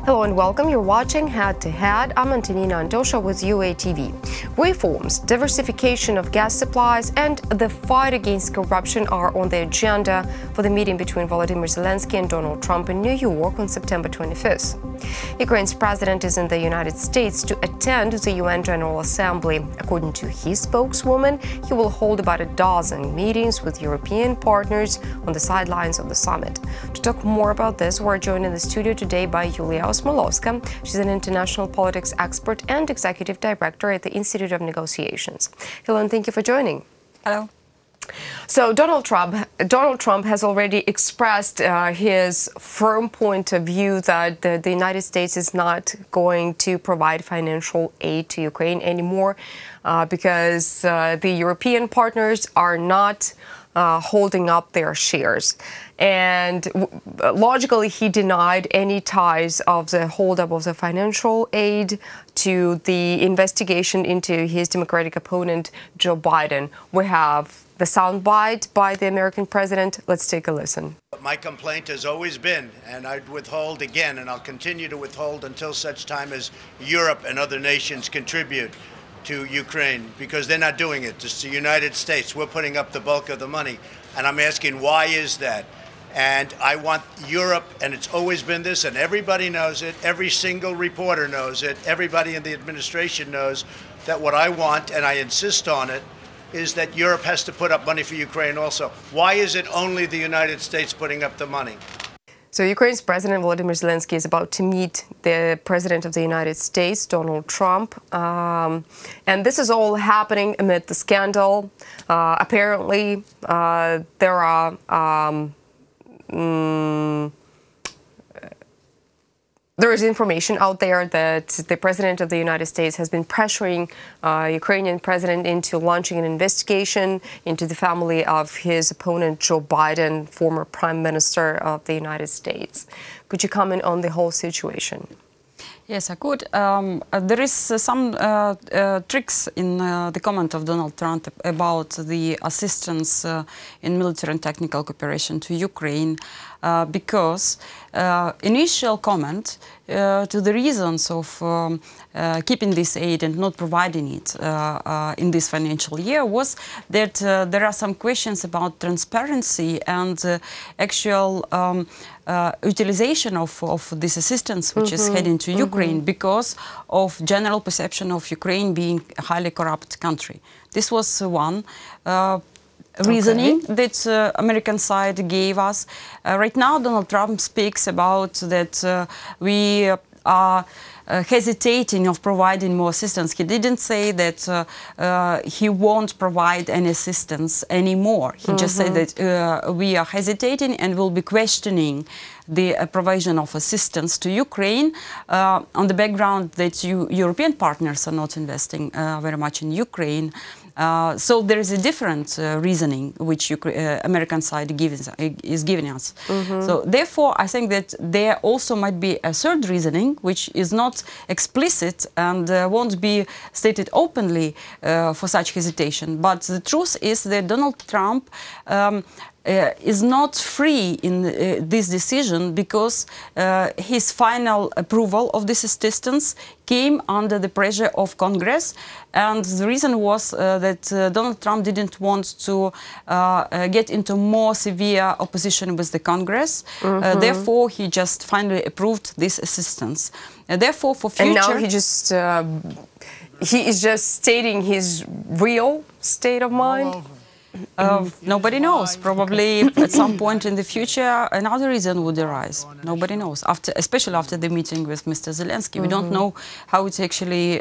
Hello and welcome. You're watching Head to Head. I'm Antonina Antosha with UATV. Reforms, diversification of gas supplies, and the fight against corruption are on the agenda for the meeting between Volodymyr Zelensky and Donald Trump in New York on September 25th. Ukraine's president is in the United States to attend the UN General Assembly. According to his spokeswoman, he will hold about a dozen meetings with European partners on the sidelines of the summit. To talk more about this, we're joined in the studio today by Osmolovska. She's an international politics expert and executive director at the Institute of Negotiations. Hello, and thank you for joining. Hello. So Donald Trump has already expressed his firm point of view that the United States is not going to provide financial aid to Ukraine anymore because the European partners are not holding up their shares. And logically, he denied any ties of the holdup of the financial aid to the investigation into his Democratic opponent, Joe Biden. We have the soundbite by the American president. Let's take a listen. My complaint has always been, and I'd withhold again, and I'll continue to withhold until such time as Europe and other nations contribute to Ukraine, because they're not doing it. It's the United States. We're putting up the bulk of the money. And I'm asking, why is that? And I want Europe, and it's always been this, and everybody knows it, every single reporter knows it, everybody in the administration knows that what I want, and I insist on it, is that Europe has to put up money for Ukraine also. Why is it only the United States putting up the money? So Ukraine's President Volodymyr Zelensky is about to meet the President of the United States, Donald Trump. And this is all happening amid the scandal. Apparently, there are there is information out there that the President of the United States has been pressuring Ukrainian president into launching an investigation into the family of his opponent, Joe Biden, former Prime Minister of the United States. Could you comment on the whole situation? Yes, I could. There is some tricks in the comment of Donald Trump about the assistance in military and technical cooperation to Ukraine, because initial comment to the reasons of keeping this aid and not providing it in this financial year was that there are some questions about transparency and actual utilization of this assistance which is heading to Ukraine because of general perception of Ukraine being a highly corrupt country. This was one reasoning that American side gave us. Right now, Donald Trump speaks about that we are hesitating of providing more assistance. He didn't say that he won't provide any assistance anymore. He just said that we are hesitating and will be questioning the provision of assistance to Ukraine on the background that European partners are not investing very much in Ukraine. So there is a different reasoning which American side is giving us. So therefore, I think that there also might be a third reasoning which is not explicit and won't be stated openly for such hesitation. But the truth is that Donald Trump is not free in this decision because his final approval of this assistance came under the pressure of Congress, and the reason was that Donald Trump didn't want to get into more severe opposition with the Congress. Therefore, he just finally approved this assistance. Therefore, for future... And now he is just stating his real state of mind? Nobody knows. Probably at some point in the future, another reason would arise. Nobody knows, especially after the meeting with Mr. Zelensky. We don't know how it actually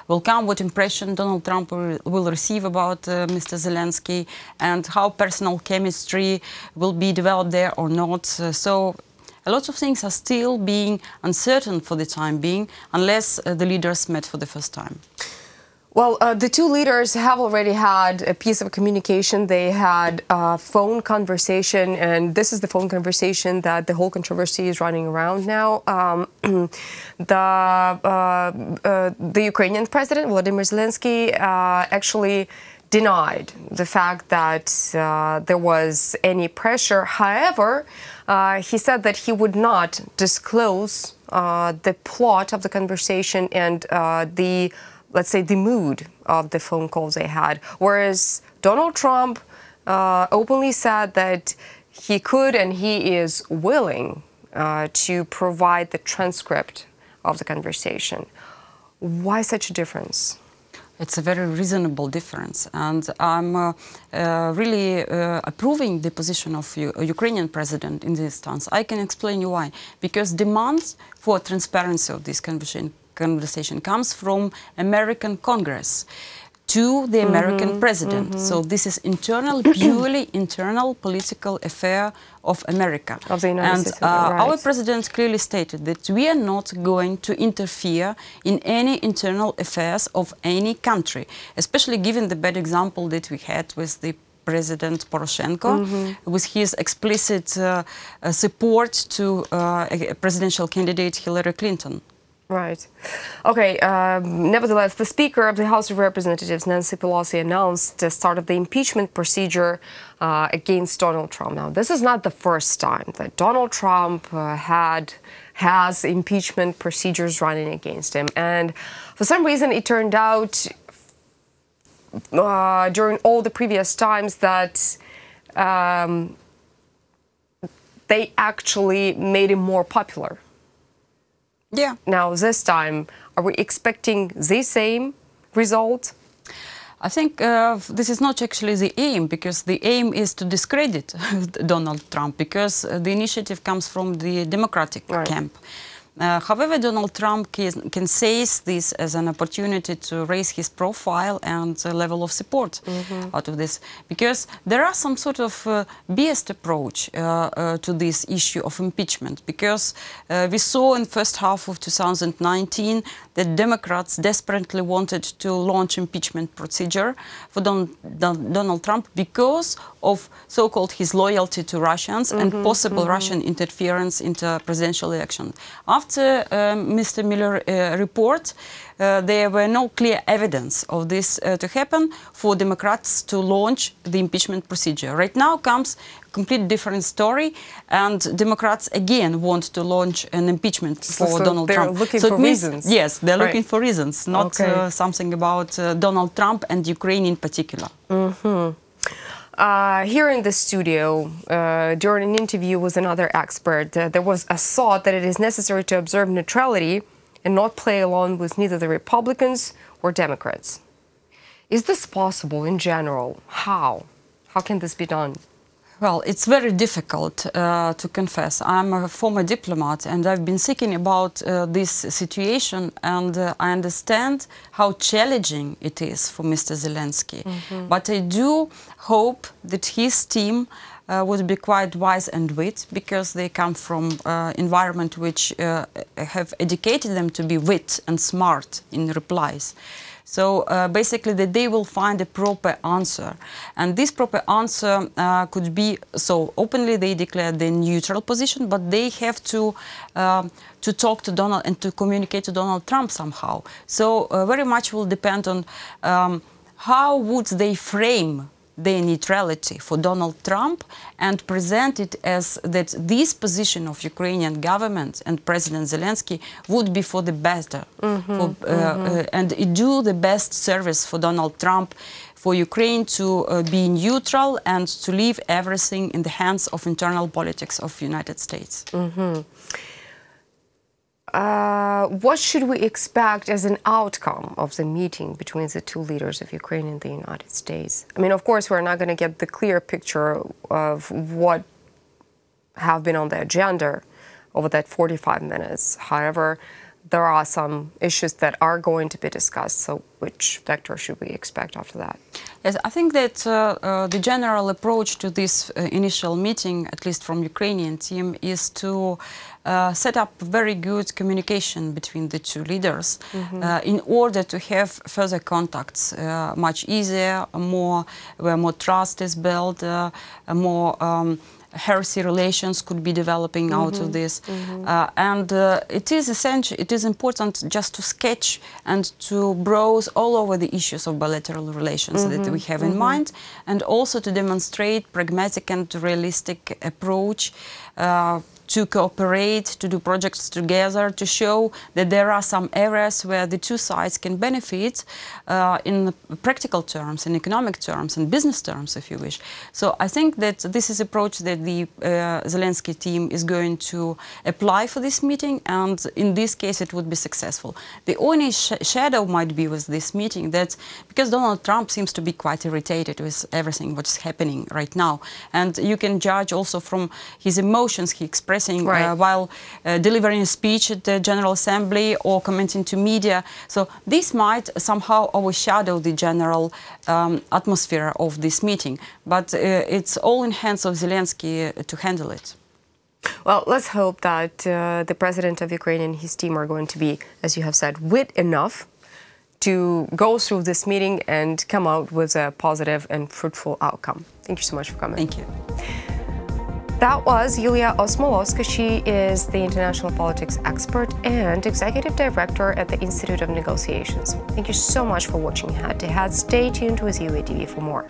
will come, what impression Donald Trump will receive about Mr. Zelensky, and how personal chemistry will be developed there or not. So a lot of things are still being uncertain for the time being, unless the leaders met for the first time. Well, the two leaders have already had a piece of communication. They had a phone conversation, and this is the phone conversation that the whole controversy is running around now. The Ukrainian president, Volodymyr Zelensky, actually denied the fact that there was any pressure. However, he said that he would not disclose the plot of the conversation and the, let's say, the mood of the phone calls they had. Whereas Donald Trump openly said that he could and he is willing to provide the transcript of the conversation. Why such a difference? It's a very reasonable difference, and I'm really approving the position of Ukrainian president in this stance. I can explain you why. Because demands for transparency of this conversation comes from American Congress to the American president. So this is internal, purely internal political affair of America. Of the United States. Right. Our president clearly stated that we are not going to interfere in any internal affairs of any country, especially given the bad example that we had with the President Poroshenko, with his explicit support to a presidential candidate Hillary Clinton. Right. Okay. Nevertheless, the Speaker of the House of Representatives, Nancy Pelosi, announced the start of the impeachment procedure against Donald Trump. Now, this is not the first time that Donald Trump has impeachment procedures running against him. And for some reason, it turned out during all the previous times that they actually made him more popular. Yeah. Now, this time, are we expecting the same result? I think this is not actually the aim, because the aim is to discredit Donald Trump, because the initiative comes from the Democratic camp. However, Donald Trump can seize this as an opportunity to raise his profile and level of support out of this, because there are some sort of biased approach to this issue of impeachment, because we saw in the first half of 2019 that Democrats desperately wanted to launch impeachment procedure for Donald Trump because of so-called his loyalty to Russians and possible Russian interference into presidential election. After Mr. Mueller report, there were no clear evidence of this to happen for Democrats to launch the impeachment procedure. Right now comes a complete different story, and Democrats again want to launch an impeachment for Donald Trump. They're looking for reasons. Yes, they're looking for reasons, not something about Donald Trump and Ukraine in particular. Here in the studio, during an interview with another expert, there was a thought that it is necessary to observe neutrality and not play along with neither the Republicans or Democrats. Is this possible in general? How? How can this be done? Well, it's very difficult to confess. I'm a former diplomat, and I've been thinking about this situation, and I understand how challenging it is for Mr. Zelensky. But I do hope that his team would be quite wise and wit, because they come from environment which have educated them to be wit and smart in replies. So basically that they will find a proper answer. And this proper answer could be, so openly they declare the neutral position, but they have to talk to Donald and to communicate to Donald Trump somehow. So very much will depend on how would they frame their neutrality for Donald Trump and present it as that this position of Ukrainian government and President Zelensky would be for the better, and do the best service for Donald Trump, for Ukraine to be neutral and to leave everything in the hands of internal politics of the United States. What should we expect as an outcome of the meeting between the two leaders of Ukraine and the United States? I mean, of course, we're not going to get the clear picture of what have been on the agenda over that 45 minutes. However, there are some issues that are going to be discussed. So which vector should we expect after that? Yes, I think that the general approach to this initial meeting, at least from Ukrainian team, is to set up very good communication between the two leaders in order to have further contacts much easier, where more trust is built, more healthy relations could be developing out of this. And it is essential, it is important just to sketch and to browse all over the issues of bilateral relations that we have in mind, and also to demonstrate pragmatic and realistic approach to cooperate, to do projects together, to show that there are some areas where the two sides can benefit in practical terms, in economic terms, in business terms, if you wish. So I think that this is an approach that the Zelensky team is going to apply for this meeting, and in this case it would be successful. The only shadow might be with this meeting that because Donald Trump seems to be quite irritated with everything what's happening right now, and you can judge also from his emotions he expressing while delivering a speech at the General Assembly or commenting to media. So this might somehow overshadow the general atmosphere of this meeting. But it's all in hands of Zelensky to handle it. Well, let's hope that the president of Ukraine and his team are going to be, as you have said, wit enough to go through this meeting and come out with a positive and fruitful outcome. Thank you so much for coming. Thank you. That was Yulia Osmolovska. She is the international politics expert and executive director at the Institute of Negotiations. Thank you so much for watching Head to Head. Stay tuned with UATV for more.